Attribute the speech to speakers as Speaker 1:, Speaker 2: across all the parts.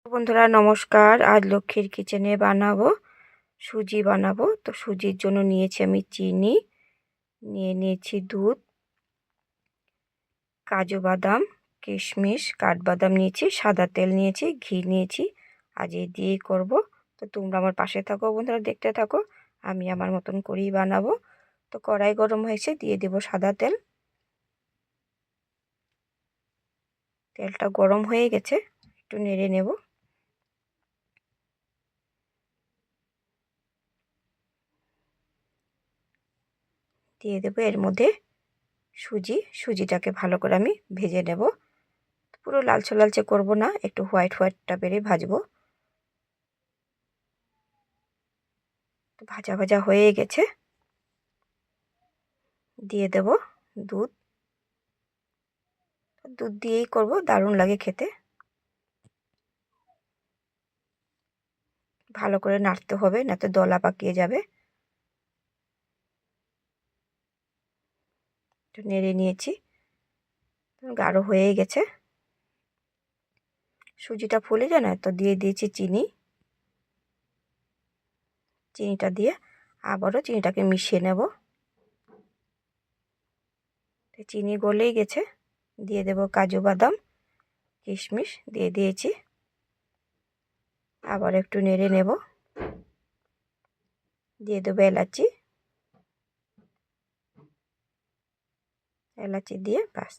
Speaker 1: বন্ধুরা নমস্কার। আজ লক্ষ্মীর কিচেনে বানাবো সুজি বানাবো। তো সুজির জন্য নিয়েছি আমি চিনি, নিয়েছি দুধ, কাজু বাদাম, কিশমিশ, কাঠবাদাম নিয়েছি, সাদা তেল নিয়েছি, ঘি নিয়েছি। আজ এই দিয়েই করবো। তো তোমরা আমার পাশে থাকো বন্ধুরা, দেখতে থাকো। আমি আমার মতন করেই বানাবো। তো কড়াই গরম হয়েছে, দিয়ে দেবো সাদা তেল। তেলটা গরম হয়ে গেছে, একটু নেড়ে নেব। দিয়ে দেবো এর মধ্যে সুজিটাকে ভালো করে আমি ভেজে নেব। পুরো লালচে লালচে করব না, একটু হোয়াইট হোয়াইট টাইপেরই ভাজবো। তো ভাজা ভাজা হয়ে গেছে, দিয়ে দেব দুধ। দুধ দিয়েই করব, দারুণ লাগে খেতে। ভালো করে নাড়তে হবে, না তো দলা পাকিয়ে যাবে। একটু নেড়ে নিয়েছি, গাঢ় হয়ে গেছে। সুজিটা ফুলে যায় না, তো দিয়ে দিয়েছি চিনি। চিনিটা দিয়ে আবারও চিনিটাকে মিশিয়ে নেব। চিনি গলেই গেছে, দিয়ে দেব কাজু বাদাম, কিশমিশ দিয়ে দিয়েছি। আবার একটু নেড়ে নেব, দিয়ে দেবো এলাচি। এলাচি দিয়ে ব্যাস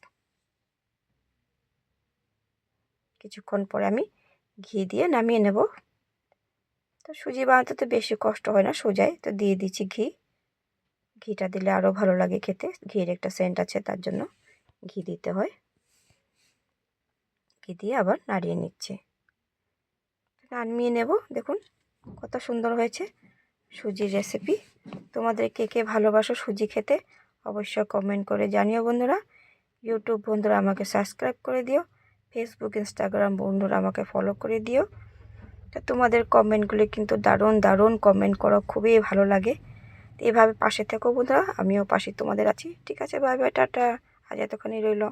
Speaker 1: কিছুক্ষণ পরে আমি ঘি দিয়ে নামিয়ে নেব। তো সুজি বানাতে তো বেশি কষ্ট হয় না, সোজাই। তো দিয়ে দিচ্ছি ঘি। ঘিটা দিলে আরও ভালো লাগে খেতে, ঘির একটা সেন্ট আছে, তার জন্য ঘি দিতে হয়। ঘি দিয়ে আবার নাড়িয়ে নিচ্ছি, নামিয়ে নেব। দেখুন কত সুন্দর হয়েছে সুজির রেসিপি। তোমাদের কে কে ভালোবাসো সুজি খেতে অবশ্যই কমেন্ট করে জানিও বন্ধুরা। ইউটিউব বন্ধুরা আমাকে সাবস্ক্রাইব করে দিও, ফেসবুক ইনস্টাগ্রাম বন্ধুরা আমাকে ফলো করে দিও। তো তোমাদের কমেন্টগুলি কিন্তু দারুণ দারুণ কমেন্ট করো, খুবই ভালো লাগে। এভাবে পাশে থেকো বন্ধুরা, আমিও পাশে তোমাদের আছি। ঠিক আছে, বাই বাই, টাটা। আজ এতক্ষণই রইল।